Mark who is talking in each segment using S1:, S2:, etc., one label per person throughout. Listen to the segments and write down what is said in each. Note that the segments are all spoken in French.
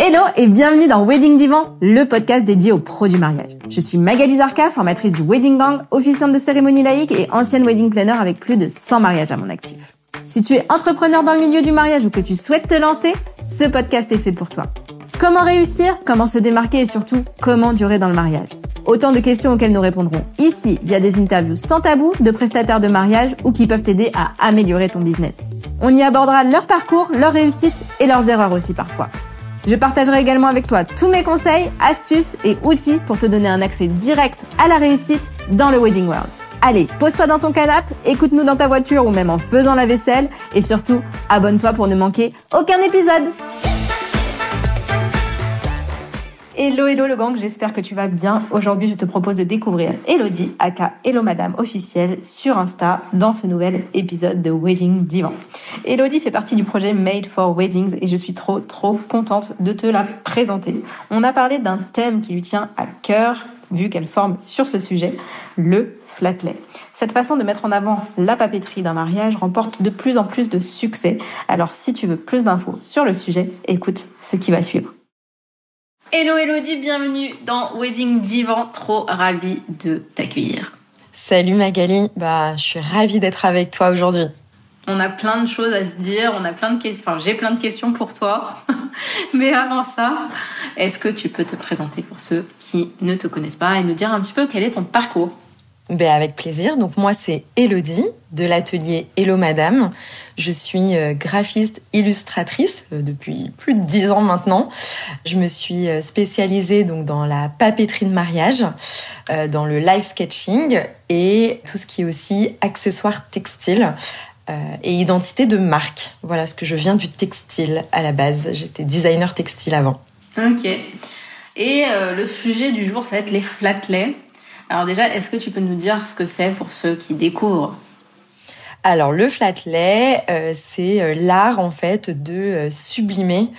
S1: Hello et bienvenue dans Wedding Divan, le podcast dédié aux pros du mariage. Je suis Magali Zarka, formatrice du Wedding Gang, officiante de cérémonie laïque et ancienne wedding planner avec plus de 100 mariages à mon actif. Si tu es entrepreneur dans le milieu du mariage ou que tu souhaites te lancer, ce podcast est fait pour toi. Comment réussir, comment se démarquer et surtout, comment durer dans le mariage? Autant de questions auxquelles nous répondrons ici via des interviews sans tabou de prestataires de mariage ou qui peuvent t'aider à améliorer ton business. On y abordera leur parcours, leurs réussites et leurs erreurs aussi parfois. Je partagerai également avec toi tous mes conseils, astuces et outils pour te donner un accès direct à la réussite dans le Wedding World. Allez, pose-toi dans ton canapé, écoute-nous dans ta voiture ou même en faisant la vaisselle et surtout, abonne-toi pour ne manquer aucun épisode. Hello le gang, j'espère que tu vas bien. Aujourd'hui, je te propose de découvrir Elodie, aka Hello Madame officielle, sur Insta dans ce nouvel épisode de Wedding Divan. Elodie fait partie du projet Made for Weddings et je suis trop contente de te la présenter. On a parlé d'un thème qui lui tient à cœur, vu qu'elle forme sur ce sujet, le flatlay. Cette façon de mettre en avant la papeterie d'un mariage remporte de plus en plus de succès. Alors si tu veux plus d'infos sur le sujet, écoute ce qui va suivre. Hello Elodie, bienvenue dans Wedding Divan, trop ravie de t'accueillir.
S2: Salut Magali, je suis ravie d'être avec toi aujourd'hui.
S1: On a plein de choses à se dire, on a plein de questions, j'ai plein de questions pour toi. Mais avant ça, est-ce que tu peux te présenter pour ceux qui ne te connaissent pas et nous dire un petit peu quel est ton parcours?
S2: Avec plaisir. Donc moi, c'est Elodie de l'atelier Hello Madame. Je suis graphiste illustratrice depuis plus de 10 ans maintenant. Je me suis spécialisée donc dans la papeterie de mariage, dans le live sketching et tout ce qui est aussi accessoires textiles et identité de marque. Voilà, parce que je viens du textile à la base. J'étais designer textile avant.
S1: Ok. Et le sujet du jour, ça va être les flatlays. Alors déjà, est-ce que tu peux nous dire ce que c'est pour ceux qui découvrent?
S2: Alors le flatlay, c'est l'art en fait de sublimer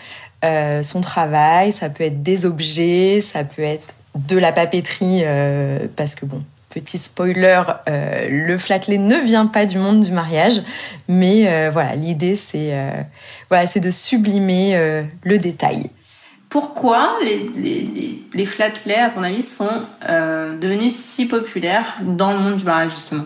S2: son travail. Ça peut être des objets, ça peut être de la papeterie, parce que petit spoiler, le flatlay ne vient pas du monde du mariage, mais l'idée c'est de sublimer le détail.
S1: Pourquoi les flatlays, à ton avis, sont devenus si populaires dans le monde du mariage, justement?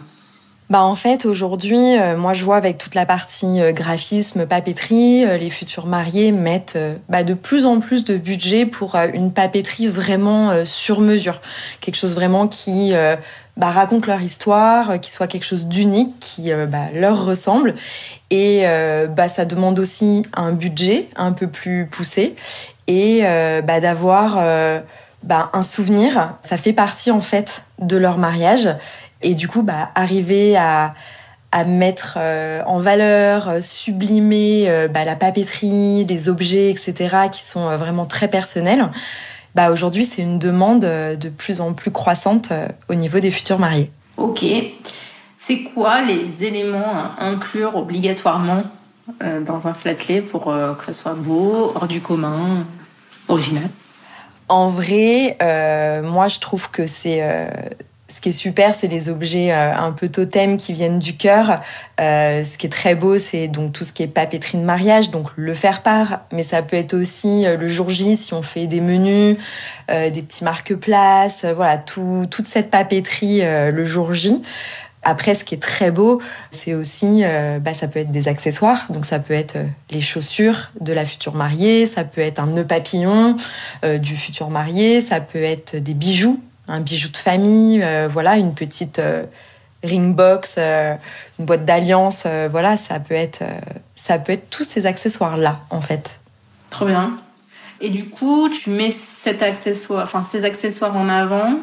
S2: En fait, aujourd'hui, moi, je vois avec toute la partie graphisme, papeterie, les futurs mariés mettent de plus en plus de budget pour une papeterie vraiment sur mesure. Quelque chose vraiment qui raconte leur histoire, qui soit quelque chose d'unique, qui leur ressemble. Et ça demande aussi un budget un peu plus poussé. Et d'avoir un souvenir, ça fait partie en fait de leur mariage. Et du coup, arriver à mettre en valeur, sublimer la papeterie, les objets, etc., qui sont vraiment très personnels. Aujourd'hui, c'est une demande de plus en plus croissante au niveau des futurs mariés.
S1: Ok. C'est quoi les éléments à inclure obligatoirement dans un flatlay pour que ça soit beau, hors du commun, original?
S2: En vrai, moi, je trouve que c'est... ce qui est super, c'est les objets un peu totems qui viennent du cœur. Ce qui est très beau, c'est donc tout ce qui est papeterie de mariage, donc le faire-part. Mais ça peut être aussi le jour J, si on fait des menus, des petits marque-places, toute cette papeterie le jour J. Après, ce qui est très beau, c'est aussi, ça peut être des accessoires. Donc, ça peut être les chaussures de la future mariée, ça peut être un nœud papillon du futur marié, ça peut être des bijoux, un bijou de famille, une petite ring box, une boîte d'alliance, ça peut être tous ces accessoires-là, en fait.
S1: Trop bien. Et du coup, tu mets ces accessoires en avant.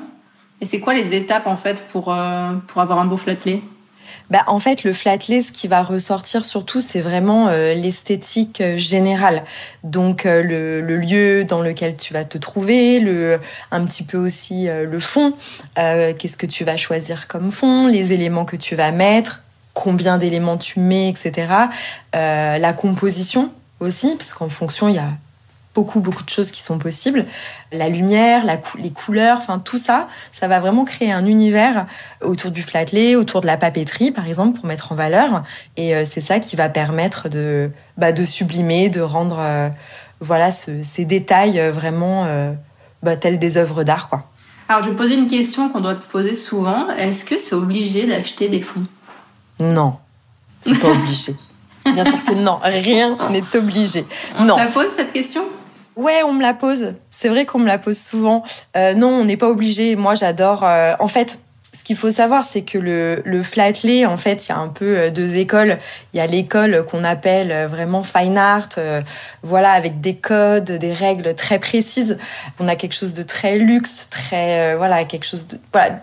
S1: Et c'est quoi les étapes en fait pour avoir un beau flatlay?
S2: En fait, le flatlay, ce qui va ressortir surtout, c'est vraiment l'esthétique générale. Donc, le lieu dans lequel tu vas te trouver, un petit peu aussi le fond. Qu'est-ce que tu vas choisir comme fond, les éléments que tu vas mettre, combien d'éléments tu mets, etc. La composition aussi, parce qu'en fonction, il y a beaucoup de choses qui sont possibles. La lumière, les couleurs, tout ça, ça va vraiment créer un univers autour du flatlay, autour de la papeterie, par exemple, pour mettre en valeur. Et c'est ça qui va permettre de sublimer, de rendre voilà, ces détails vraiment tels des œuvres d'art, quoi.
S1: Alors, je vais poser une question qu'on doit te poser souvent. Est-ce que c'est obligé d'acheter des fonds ?
S2: Non, c'est pas obligé. Bien sûr que non, rien n'est obligé.
S1: On te la pose, cette question ?
S2: Ouais, on me la pose. C'est vrai qu'on me la pose souvent. Non, on n'est pas obligé. Moi, j'adore... En fait, ce qu'il faut savoir, c'est que le flat-lay, en fait, il y a un peu deux écoles. Il y a l'école qu'on appelle vraiment fine art, voilà, avec des codes, des règles très précises. On a quelque chose de très luxe, très quelque chose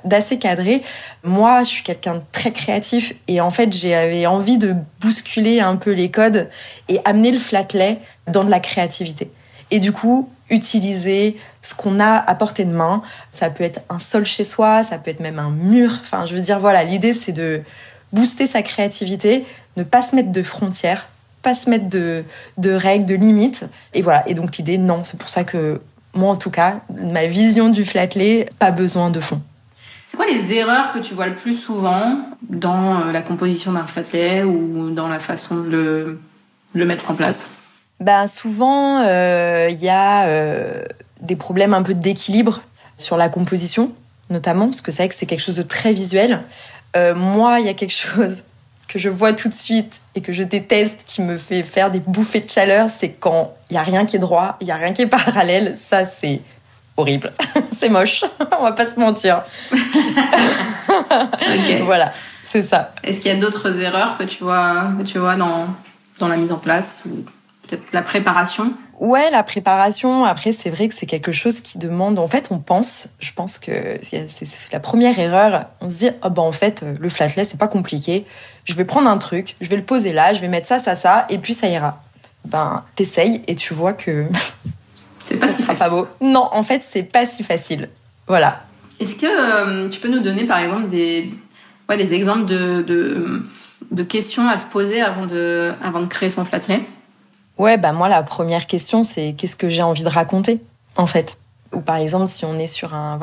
S2: d'assez cadré. Moi, je suis quelqu'un de très créatif et en fait, j'avais envie de bousculer un peu les codes et amener le flat-lay dans de la créativité. Et du coup, utiliser ce qu'on a à portée de main. Ça peut être un sol chez soi, ça peut être même un mur. Enfin, je veux dire, voilà, l'idée, c'est de booster sa créativité, ne pas se mettre de frontières, pas se mettre de règles, de limites. Et voilà. Et donc, l'idée, non, c'est pour ça que moi, en tout cas, ma vision du flat-lay, pas besoin de fond.
S1: C'est quoi les erreurs que tu vois le plus souvent dans la composition d'un flat-lay ou dans la façon de le mettre en place ?
S2: Souvent, y a des problèmes un peu d'équilibre sur la composition, notamment, parce que c'est vrai que c'est quelque chose de très visuel. Moi, il y a quelque chose que je vois tout de suite et que je déteste, qui me fait faire des bouffées de chaleur, c'est quand il n'y a rien qui est droit, il n'y a rien qui est parallèle. Ça, c'est horrible. C'est moche, on va pas se mentir.
S1: Okay.
S2: Voilà, c'est ça.
S1: Est-ce qu'il y a d'autres erreurs que tu vois dans la mise en place ou peut-être la préparation ?
S2: Ouais, la préparation, après, c'est vrai que c'est quelque chose qui demande... En fait, je pense que c'est la première erreur. On se dit, en fait, le flat-lay, c'est pas compliqué. Je vais prendre un truc, je vais le poser là, je vais mettre ça, et puis ça ira. T'essayes et tu vois que...
S1: c'est pas si facile.
S2: Pas beau. Non, en fait, c'est pas si facile. Voilà.
S1: Est-ce que tu peux nous donner, par exemple, des exemples de questions à se poser avant de créer son flat-lay ?
S2: Ouais, moi, la première question, c'est qu'est-ce que j'ai envie de raconter, en fait. Ou par exemple, si on est sur un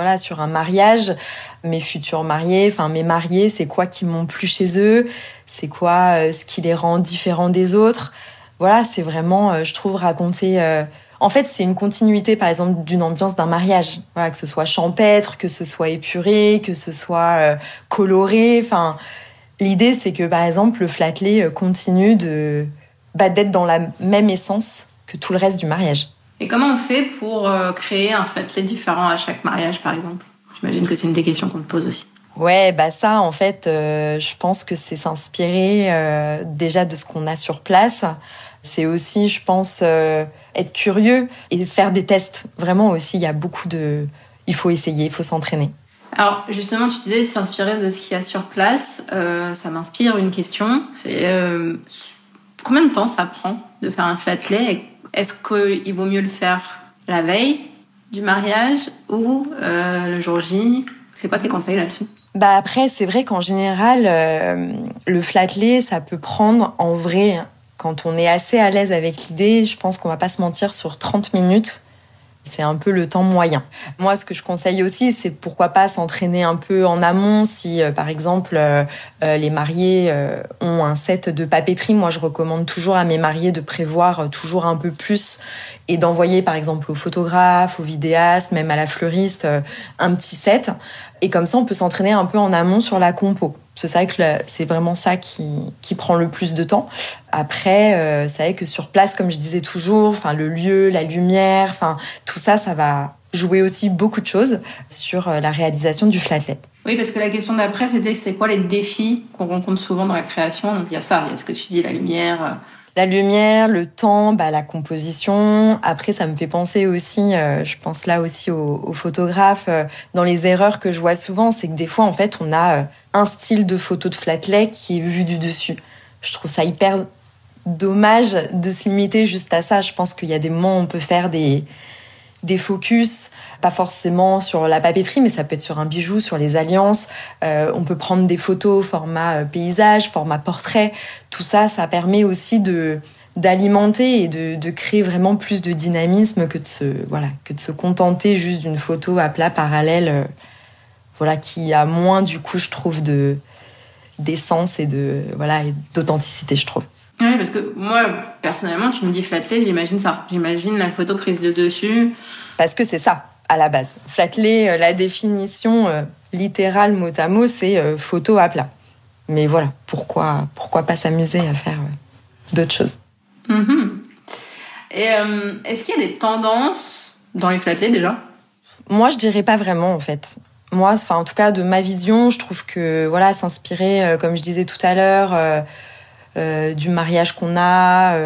S2: mariage, mes futurs mariés, mes mariés, c'est quoi qui m'ont plu chez eux ? C'est quoi ce qui les rend différents des autres ? Voilà, c'est vraiment, je trouve, raconter... En fait, c'est une continuité, par exemple, d'une ambiance d'un mariage. Voilà, que ce soit champêtre, que ce soit épuré, que ce soit coloré. Enfin, l'idée, c'est que, par exemple, le flat-lay continue d'être dans la même essence que tout le reste du mariage.
S1: Et comment on fait pour créer un flat-lay différent à chaque mariage, par exemple ? J'imagine que c'est une des questions qu'on te pose aussi.
S2: Ouais, ça, en fait, je pense que c'est s'inspirer déjà de ce qu'on a sur place. C'est aussi, je pense, être curieux et faire des tests. Vraiment aussi, il y a beaucoup de... Il faut essayer, il faut s'entraîner.
S1: Alors, justement, tu disais s'inspirer de ce qu'il y a sur place. Ça m'inspire une question. C'est combien de temps ça prend de faire un flat-lay ? Est-ce qu'il vaut mieux le faire la veille du mariage ou le jour J ? C'est quoi tes conseils là-dessus ?
S2: Après, c'est vrai qu'en général, le flat-lay, ça peut prendre en vrai... Quand on est assez à l'aise avec l'idée, je pense qu'on va pas se mentir, sur 30 minutes, c'est un peu le temps moyen. Moi, ce que je conseille aussi, c'est pourquoi pas s'entraîner un peu en amont. Si, par exemple, les mariés ont un set de papeterie, moi, je recommande toujours à mes mariés de prévoir toujours un peu plus et d'envoyer, par exemple, au photographe, au vidéaste, même à la fleuriste, un petit set. Et comme ça, on peut s'entraîner un peu en amont sur la compo. C'est vrai que c'est vraiment ça qui prend le plus de temps. Après, c'est vrai que sur place, comme je disais toujours, le lieu, la lumière, tout ça, ça va jouer aussi beaucoup de choses sur la réalisation du flat-lay.
S1: Oui, parce que la question d'après, c'était c'est quoi les défis qu'on rencontre souvent dans la création ? Donc il y a ça, il y a ce que tu dis, la lumière...
S2: La lumière, le temps, la composition. Après, ça me fait penser aussi, je pense là aussi aux photographes, dans les erreurs que je vois souvent, c'est que des fois, en fait, on a un style de photo de flat-lay qui est vu du dessus. Je trouve ça hyper dommage de se limiter juste à ça. Je pense qu'il y a des moments où on peut faire des focus, pas forcément sur la papeterie, mais ça peut être sur un bijou, sur les alliances. On peut prendre des photos format paysage, format portrait. Tout ça, ça permet aussi d'alimenter et de créer vraiment plus de dynamisme que de se contenter juste d'une photo à plat parallèle, qui a moins, du coup, je trouve, d'essence et d'authenticité, je trouve.
S1: Oui, parce que moi, personnellement, tu me dis flat-lay, j'imagine ça. J'imagine la photo prise de dessus.
S2: Parce que c'est ça, à la base. Flat-lay, la définition littérale mot à mot, c'est photo à plat. Mais voilà, pourquoi pas s'amuser à faire d'autres choses.
S1: Et est-ce qu'il y a des tendances dans les flat-lay déjà?
S2: Moi, je dirais pas vraiment, en fait. Moi, en tout cas, de ma vision, je trouve que voilà, s'inspirer, comme je disais tout à l'heure, du mariage qu'on a.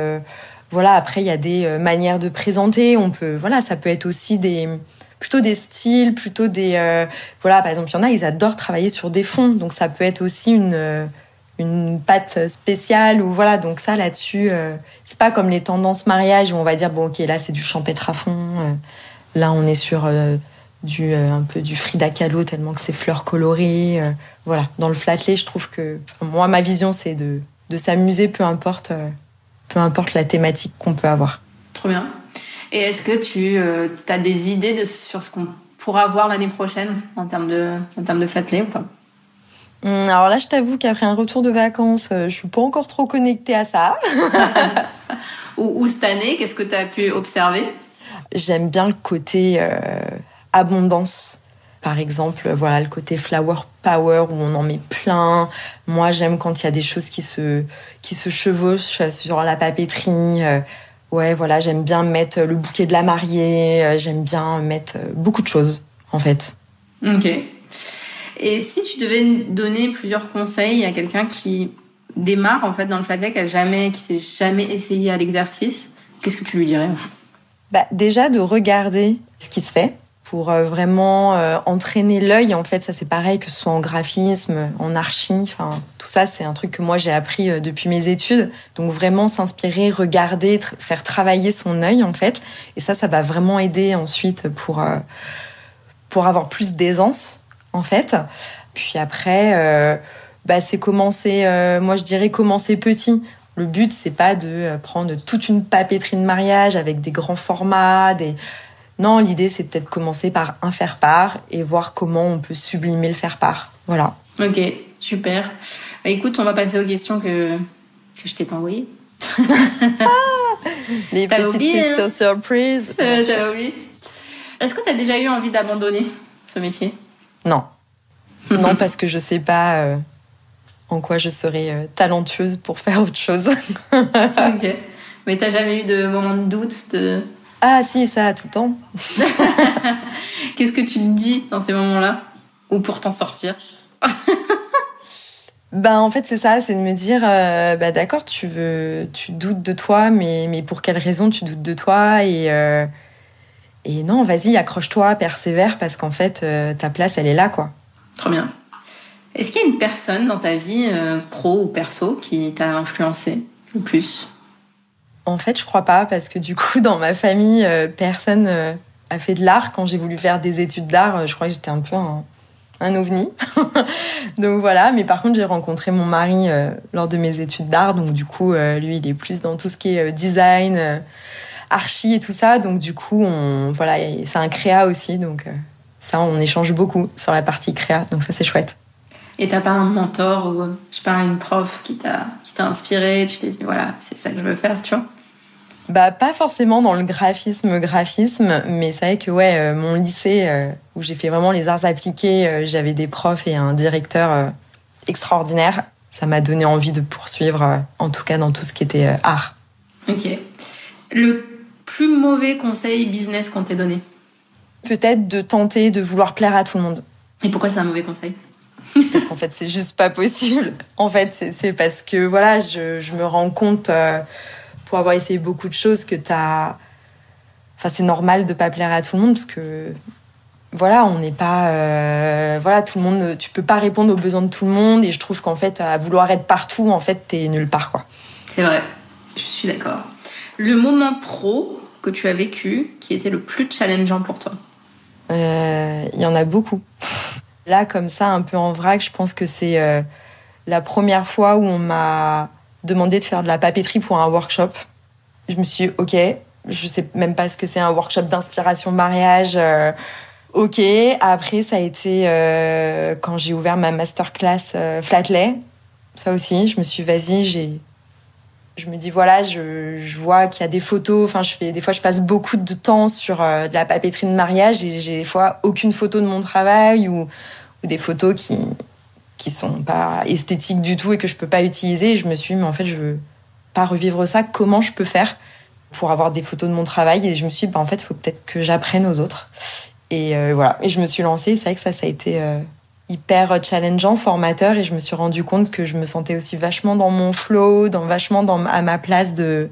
S2: Voilà, après, il y a des manières de présenter. Ça peut être aussi plutôt des styles, plutôt des... voilà, par exemple, il y en a, ils adorent travailler sur des fonds. Donc, ça peut être aussi une patte spéciale. Ou voilà, donc ça, là-dessus, c'est pas comme les tendances mariage où on va dire, bon, OK, là, c'est du champêtre à fond. Là, on est sur un peu du Frida Kahlo, tellement que c'est fleurs colorées. Voilà, dans le flat-lay, je trouve que... moi, ma vision, c'est de s'amuser, peu importe la thématique qu'on peut avoir.
S1: Trop bien. Et est-ce que tu as des idées sur ce qu'on pourra voir l'année prochaine en termes de flat-lay ou pas?
S2: Alors là, je t'avoue qu'après un retour de vacances, je suis pas encore trop connectée à ça.
S1: ou cette année, qu'est-ce que tu as pu observer?
S2: J'aime bien le côté abondance. Par exemple, voilà, le côté flower power où on en met plein. Moi, j'aime quand il y a des choses qui se chevauchent sur la papeterie. Ouais, voilà, j'aime bien mettre le bouquet de la mariée. J'aime bien mettre beaucoup de choses, en fait.
S1: Ok. Et si tu devais donner plusieurs conseils à quelqu'un qui démarre en fait dans le flat-lay, qui s'est jamais essayé à l'exercice, qu'est-ce que tu lui dirais?
S2: Déjà de regarder ce qui se fait pour vraiment entraîner l'œil. En fait, ça c'est pareil que ce soit en graphisme, en archi, enfin tout ça c'est un truc que moi j'ai appris depuis mes études. Donc vraiment s'inspirer, regarder, faire travailler son œil en fait. Et ça va vraiment aider ensuite pour avoir plus d'aisance en fait. Puis après, c'est commencer. Moi je dirais commencer petit. Le but c'est pas de prendre toute une papeterie de mariage avec des grands formats, Non, l'idée, c'est peut-être commencer par un faire-part et voir comment on peut sublimer le faire-part. Voilà.
S1: Ok, super. Écoute, on va passer aux questions que je t'ai pas envoyées.
S2: Les petites questions surprises.
S1: T'as oublié. Est-ce que t'as déjà eu envie d'abandonner ce métier?
S2: Non. Non, parce que je sais pas en quoi je serais talentueuse pour faire autre chose.
S1: Ok. Mais t'as jamais eu de moment de doute
S2: Ah si, ça, tout le temps.
S1: Qu'est-ce que tu te dis dans ces moments-là? Ou pour t'en sortir?
S2: En fait, c'est ça, c'est de me dire, d'accord, tu doutes de toi, mais pour quelle raison tu doutes de toi? Et non, vas-y, accroche-toi, persévère, parce qu'en fait, ta place, elle est là, quoi.
S1: Trop bien. Est-ce qu'il y a une personne dans ta vie, pro ou perso, qui t'a influencé le plus?
S2: En fait, je crois pas, parce que du coup, dans ma famille, personne a fait de l'art. Quand j'ai voulu faire des études d'art, je crois que j'étais un peu un ovni. Donc voilà, mais par contre, j'ai rencontré mon mari lors de mes études d'art. Donc du coup, lui, il est plus dans tout ce qui est design, archi et tout ça. Donc du coup, c'est un créa aussi. Donc ça, on échange beaucoup sur la partie créa. Donc ça, c'est chouette.
S1: Et t'as pas un mentor ou, je sais pas, une prof qui t'a inspiré, tu t'es dit, voilà, c'est ça que je veux faire, tu vois?
S2: Pas forcément dans le graphisme, mais c'est vrai que mon lycée où j'ai fait vraiment les arts appliqués, j'avais des profs et un directeur extraordinaire. Ça m'a donné envie de poursuivre, en tout cas dans tout ce qui était art.
S1: Ok. Le plus mauvais conseil business qu'on t'ait donné?
S2: Peut-être de tenter de vouloir plaire à tout le monde.
S1: Et pourquoi c'est un mauvais conseil?
S2: Parce qu'en fait, c'est juste pas possible. En fait, c'est parce que voilà, je me rends compte, pour avoir essayé beaucoup de choses, que c'est normal de pas plaire à tout le monde, parce que voilà, on n'est pas tout le monde, tu peux pas répondre aux besoins de tout le monde, et je trouve qu'en fait, à vouloir être partout, en fait, t'es nulle part, quoi.
S1: C'est vrai, je suis d'accord. Le moment pro que tu as vécu qui était le plus challengeant pour toi?
S2: Il y en a beaucoup. Là, comme ça, un peu en vrac, je pense que c'est la première fois où on m'a demandé de faire de la papeterie pour un workshop. Je me suis dit, ok, je sais même pas ce que c'est un workshop d'inspiration mariage. Ok, après, ça a été quand j'ai ouvert ma masterclass flat-lay. Ça aussi, je me suis dit, vas-y, Je me dis voilà, je vois qu'il y a des photos. Enfin, des fois, je passe beaucoup de temps sur de la papeterie de mariage et j'ai des fois aucune photo de mon travail ou des photos qui sont pas esthétiques du tout et que je peux pas utiliser. Et je me suis dit, mais en fait, je veux pas revivre ça. Comment je peux faire pour avoir des photos de mon travail? Et je me suis dit, en fait, il faut peut-être que j'apprenne aux autres. Et voilà. Et je me suis lancée. C'est vrai que ça a été hyper challengeant, formateur. Et je me suis rendu compte que je me sentais aussi vachement dans mon flow, à ma place de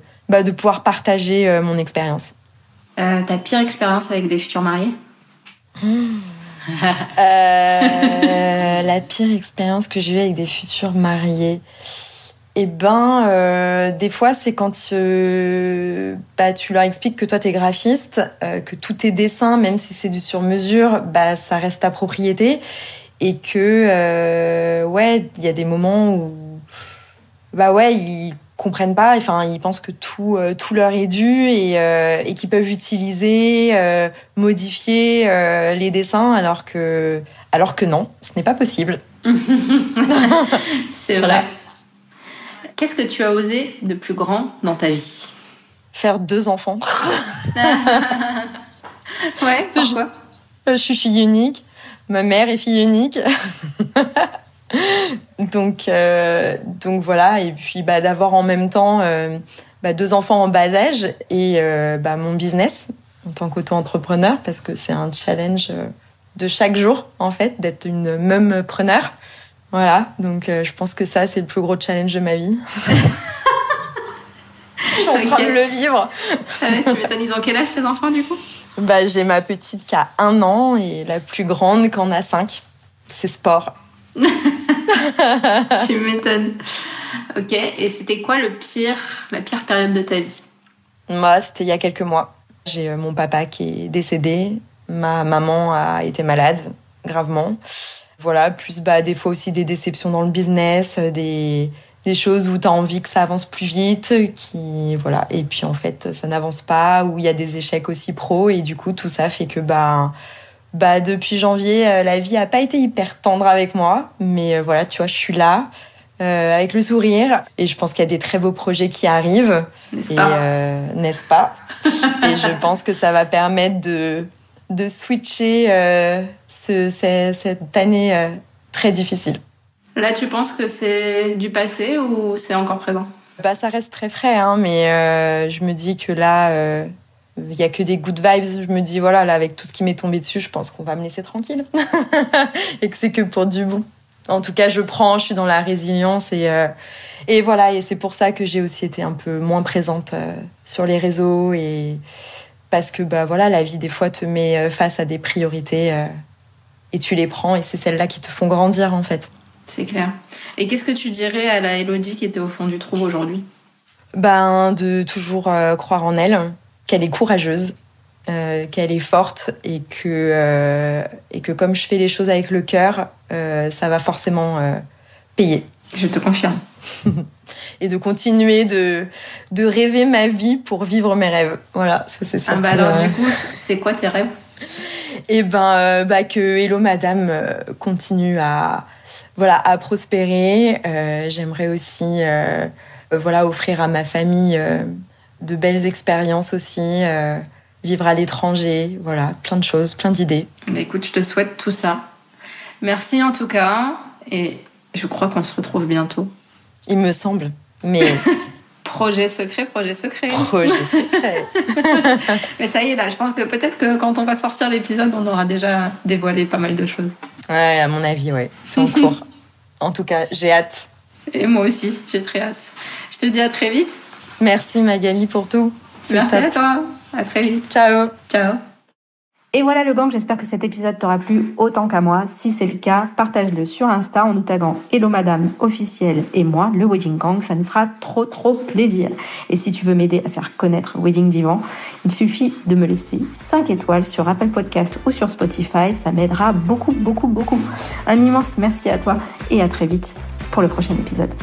S2: pouvoir partager mon expérience.
S1: Ta pire expérience avec des futurs mariés?
S2: La pire expérience que j'ai eue avec des futurs mariés, des fois c'est quand tu leur expliques que toi t'es graphiste, que tous tes dessins, même si c'est du sur-mesure, ça reste ta propriété, et que il y a des moments où ils comprennent pas, enfin ils pensent que tout leur est dû et qu'ils peuvent utiliser, modifier les dessins alors que non, ce n'est pas possible.
S1: C'est vrai. Qu'est-ce que tu as osé de plus grand dans ta vie?
S2: Faire 2 enfants.
S1: Ouais, pourquoi?
S2: Je suis fille unique, ma mère est fille unique. Donc voilà, et puis d'avoir en même temps 2 enfants en bas âge et mon business en tant qu'auto-entrepreneur, parce que c'est un challenge de chaque jour en fait d'être une mumpreneur. Voilà, donc je pense que ça c'est le plus gros challenge de ma vie. Je suis en train de le vivre.
S1: Tu m'étonnes, ils ont quel âge tes enfants du coup?
S2: J'ai ma petite qui a 1 an et la plus grande qui en a 5. C'est sport.
S1: Tu m'étonnes. Ok, et c'était quoi la pire période de ta vie?
S2: Moi, c'était il y a quelques mois. J'ai mon papa qui est décédé, ma maman a été malade, gravement. Voilà, plus des fois aussi des déceptions dans le business, des choses où tu as envie que ça avance plus vite, voilà. Et puis en fait, ça n'avance pas, où il y a des échecs aussi pro, et du coup, tout ça fait que depuis janvier, la vie a pas été hyper tendre avec moi, mais voilà, tu vois, je suis là avec le sourire et je pense qu'il y a des très beaux projets qui arrivent,
S1: n'est-ce pas?
S2: N'est-ce pas? Et je pense que ça va permettre de switcher cette année très difficile.
S1: Là, tu penses que c'est du passé ou c'est encore présent?
S2: Ça reste très frais, hein, mais je me dis que là. Il y a que des good vibes. Je me dis, voilà, là, avec tout ce qui m'est tombé dessus, je pense qu'on va me laisser tranquille. Et que c'est que pour du bon. En tout cas, je suis dans la résilience et voilà. Et c'est pour ça que j'ai aussi été un peu moins présente sur les réseaux parce que, voilà, la vie, des fois, te met face à des priorités et tu les prends et c'est celles-là qui te font grandir, en fait.
S1: C'est clair. Et qu'est-ce que tu dirais à la Elodie qui était au fond du trou aujourd'hui?
S2: De toujours croire en elle, qu'elle est courageuse, qu'elle est forte et que comme je fais les choses avec le cœur, ça va forcément payer.
S1: Je te confirme.
S2: Et de continuer de rêver ma vie pour vivre mes rêves. Voilà, ça c'est surtout...
S1: alors du coup, c'est quoi tes rêves?
S2: Et que Hello Madame continue à prospérer. J'aimerais aussi offrir à ma famille de belles expériences aussi, vivre à l'étranger, voilà, plein de choses, plein d'idées.
S1: Écoute, je te souhaite tout ça. Merci en tout cas, et je crois qu'on se retrouve bientôt.
S2: Il me semble, mais...
S1: Projet secret.
S2: Projet secret.
S1: Mais ça y est, là, je pense que peut-être que quand on va sortir l'épisode, on aura déjà dévoilé pas mal de choses.
S2: Ouais, à mon avis, ouais, c'est en cours. En tout cas, j'ai hâte.
S1: Et moi aussi, j'ai très hâte. Je te dis à très vite.
S2: Merci Magali pour tout.
S1: Merci à toi. À très vite.
S2: Ciao.
S1: Ciao. Et voilà le gang, j'espère que cet épisode t'aura plu autant qu'à moi. Si c'est le cas, partage-le sur Insta en nous taguant Hello Madame officielle et moi, le Wedding Gang, ça nous fera trop plaisir. Et si tu veux m'aider à faire connaître Wedding Divan, il suffit de me laisser 5 étoiles sur Apple Podcast ou sur Spotify, ça m'aidera beaucoup. Un immense merci à toi et à très vite pour le prochain épisode.